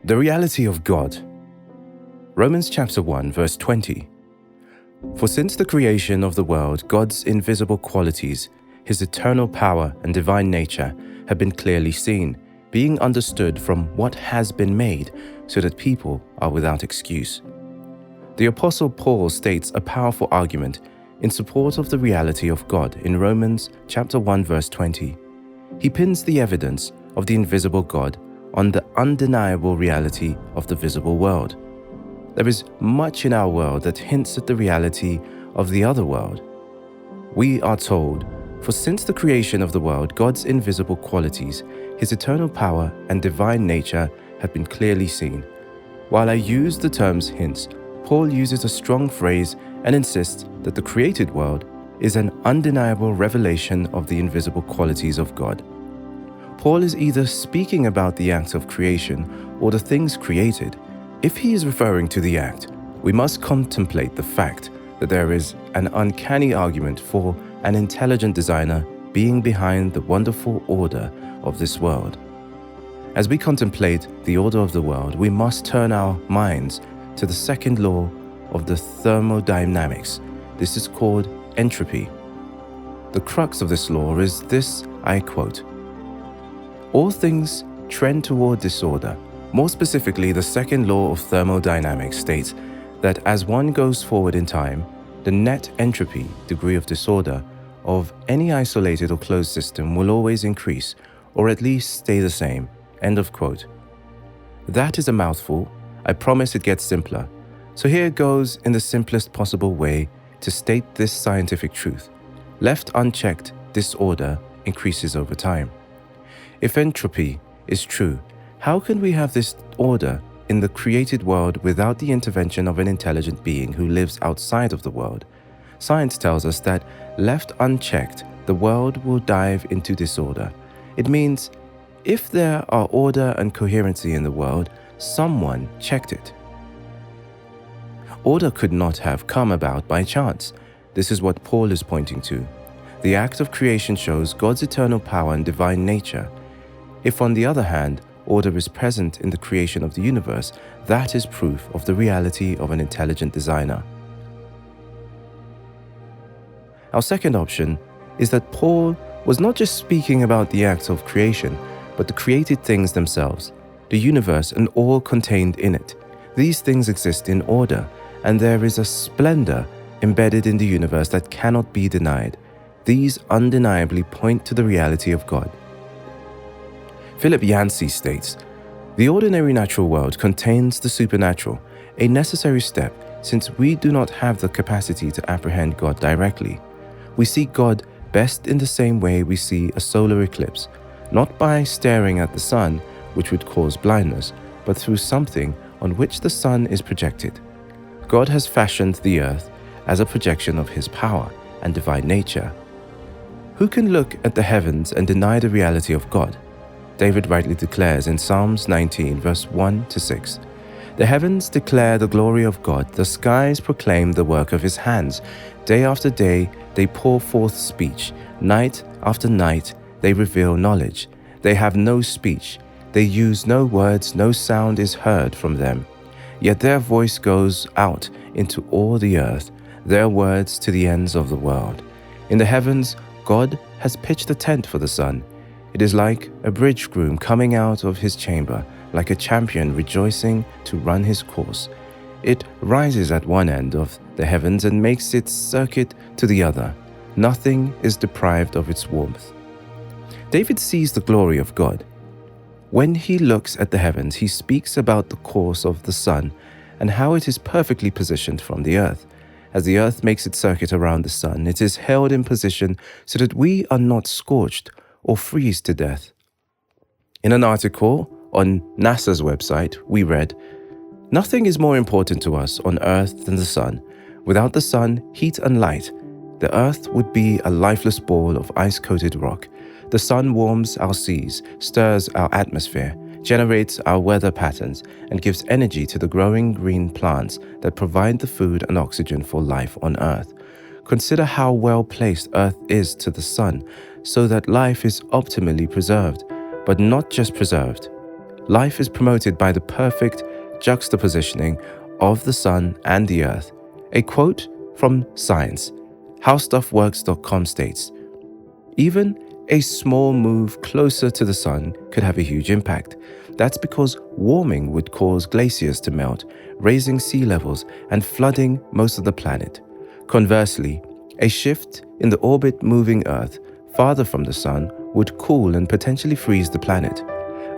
The reality of God. Romans chapter 1 verse 20. For since the creation of the world, God's invisible qualities, his eternal power and divine nature have been clearly seen, being understood from what has been made, so that people are without excuse. The Apostle Paul states a powerful argument in support of the reality of God in Romans chapter 1 verse 20. He pins the evidence of the invisible God on the undeniable reality of the visible world. There is much in our world that hints at the reality of the other world. We are told, for since the creation of the world, God's invisible qualities, his eternal power and divine nature have been clearly seen. While I use the terms hints, Paul uses a strong phrase and insists that the created world is an undeniable revelation of the invisible qualities of God. Paul is either speaking about the act of creation or the things created. If he is referring to the act, we must contemplate the fact that there is an uncanny argument for an intelligent designer being behind the wonderful order of this world. As we contemplate the order of the world, we must turn our minds to the second law of the thermodynamics. This is called entropy. The crux of this law is this, I quote, "All things trend toward disorder." More specifically, the second law of thermodynamics states that as one goes forward in time, the net entropy, degree of disorder, of any isolated or closed system will always increase, or at least stay the same. End of quote. That is a mouthful. I promise it gets simpler. So here it goes in the simplest possible way to state this scientific truth. Left unchecked, disorder increases over time. If entropy is true, how can we have this order in the created world without the intervention of an intelligent being who lives outside of the world? Science tells us that, left unchecked, the world will dive into disorder. It means, if there are order and coherency in the world, someone checked it. Order could not have come about by chance. This is what Paul is pointing to. The act of creation shows God's eternal power and divine nature. If, on the other hand, order is present in the creation of the universe, that is proof of the reality of an intelligent designer. Our second option is that Paul was not just speaking about the act of creation, but the created things themselves, the universe and all contained in it. These things exist in order, and there is a splendor embedded in the universe that cannot be denied. These undeniably point to the reality of God. Philip Yancey states, "The ordinary natural world contains the supernatural, a necessary step since we do not have the capacity to apprehend God directly. We see God best in the same way we see a solar eclipse, not by staring at the sun, which would cause blindness, but through something on which the sun is projected. God has fashioned the earth as a projection of his power and divine nature. Who can look at the heavens and deny the reality of God?" David rightly declares in Psalms 19 verse 1 to 6, "The heavens declare the glory of God, the skies proclaim the work of his hands. Day after day they pour forth speech, night after night they reveal knowledge. They have no speech, they use no words, no sound is heard from them. Yet their voice goes out into all the earth, their words to the ends of the world. In the heavens God has pitched a tent for the sun. It is like a bridegroom coming out of his chamber, like a champion rejoicing to run his course. It rises at one end of the heavens and makes its circuit to the other. Nothing is deprived of its warmth." David sees the glory of God. When he looks at the heavens, he speaks about the course of the sun and how it is perfectly positioned from the earth. As the earth makes its circuit around the sun, it is held in position so that we are not scorched or freeze to death. In an article on NASA's website, we read, "Nothing is more important to us on Earth than the sun. Without the sun, heat and light, the Earth would be a lifeless ball of ice-coated rock. The sun warms our seas, stirs our atmosphere, generates our weather patterns, and gives energy to the growing green plants that provide the food and oxygen for life on Earth. Consider how well placed Earth is to the sun, so that life is optimally preserved, but not just preserved. Life is promoted by the perfect juxtapositioning of the sun and the earth. A quote from Science, HowStuffWorks.com states, "Even a small move closer to the sun could have a huge impact. That's because warming would cause glaciers to melt, raising sea levels and flooding most of the planet. Conversely, a shift in the orbit moving Earth farther from the sun would cool and potentially freeze the planet.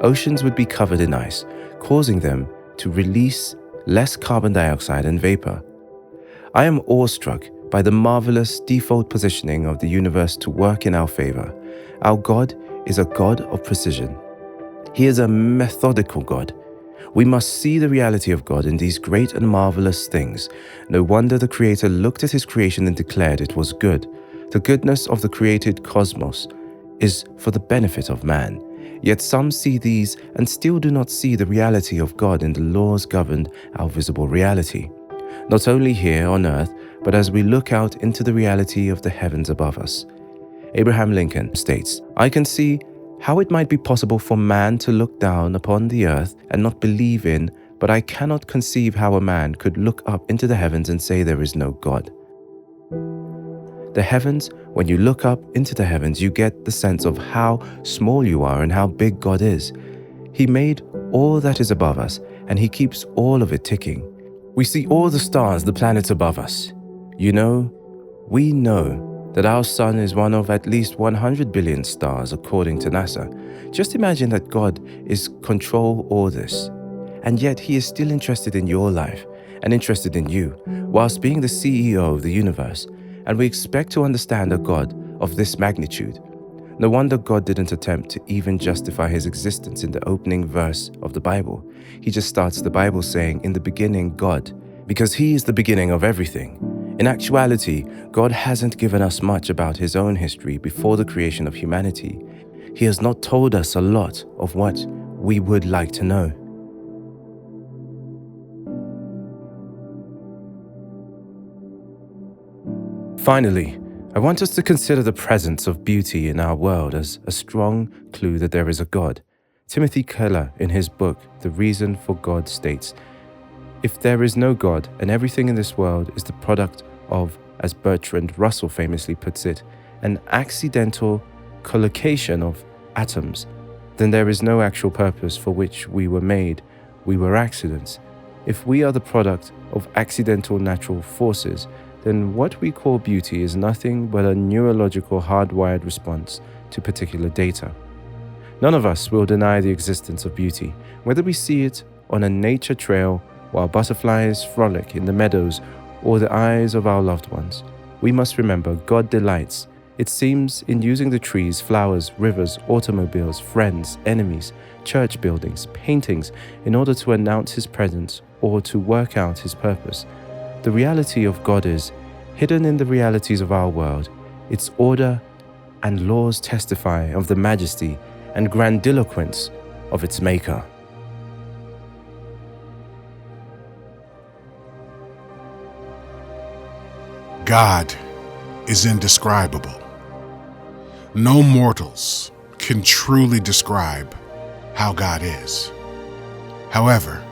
Oceans would be covered in ice, causing them to release less carbon dioxide and vapor. I am awestruck by the marvelous default positioning of the universe to work in our favor. Our God is a God of precision. He is a methodical God. We must see the reality of God in these great and marvelous things. No wonder the Creator looked at His creation and declared it was good. The goodness of the created cosmos is for the benefit of man. Yet some see these and still do not see the reality of God in the laws governed our visible reality. Not only here on earth, but as we look out into the reality of the heavens above us." Abraham Lincoln states, "I can see how it might be possible for man to look down upon the earth and not believe in, but I cannot conceive how a man could look up into the heavens and say there is no God." The heavens, when you look up into the heavens, you get the sense of how small you are and how big God is. He made all that is above us, and He keeps all of it ticking. We see all the stars, the planets above us. We know that our sun is one of at least 100 billion stars according to NASA. Just imagine that God is control all this, and yet He is still interested in your life and interested in you, whilst being the CEO of the universe, and we expect to understand a God of this magnitude. No wonder God didn't attempt to even justify His existence in the opening verse of the Bible. He just starts the Bible saying, "In the beginning, God," because He is the beginning of everything. In actuality, God hasn't given us much about His own history before the creation of humanity. He has not told us a lot of what we would like to know. Finally, I want us to consider the presence of beauty in our world as a strong clue that there is a God. Timothy Keller, in his book, The Reason for God, states, "If there is no God and everything in this world is the product of, as Bertrand Russell famously puts it, an accidental collocation of atoms, then there is no actual purpose for which we were made. We were accidents. If we are the product of accidental natural forces, then what we call beauty is nothing but a neurological hardwired response to particular data. None of us will deny the existence of beauty, whether we see it on a nature trail while butterflies frolic in the meadows or the eyes of our loved ones. We must remember God delights, it seems, in using the trees, flowers, rivers, automobiles, friends, enemies, church buildings, paintings, in order to announce His presence or to work out His purpose. The reality of God is hidden in the realities of our world. Its order and laws testify of the majesty and grandiloquence of its Maker. God is indescribable. No mortals can truly describe how God is. However,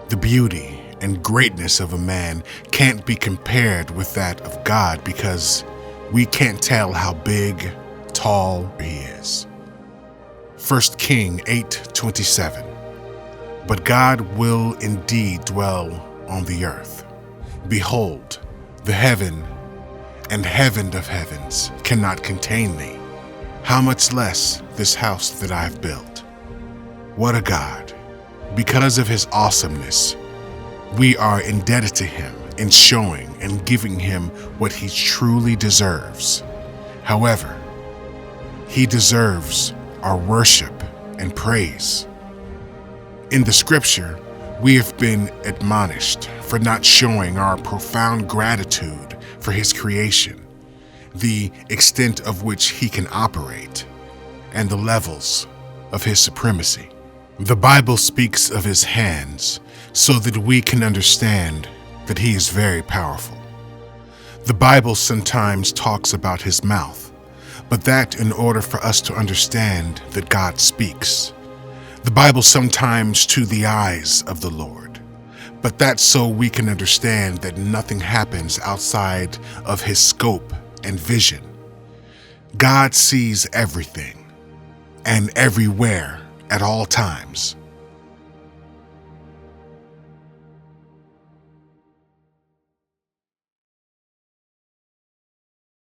the beauty and greatness of a man can't be compared with that of God because we can't tell how big, tall He is. 1 King 8:27. But God will indeed dwell on the earth. Behold, the heaven and heaven of heavens cannot contain thee. How much less this house that I have built? What a God! Because of His awesomeness, we are indebted to Him in showing and giving Him what He truly deserves. However, He deserves our worship and praise. In the scripture, we have been admonished for not showing our profound gratitude for His creation, the extent of which He can operate, and the levels of His supremacy. The Bible speaks of His hands so that we can understand that He is very powerful. The Bible sometimes talks about His mouth, but that in order for us to understand that God speaks. The Bible sometimes to the eyes of the Lord, but that's so we can understand that nothing happens outside of his scope and vision. God sees everything and everywhere at all times.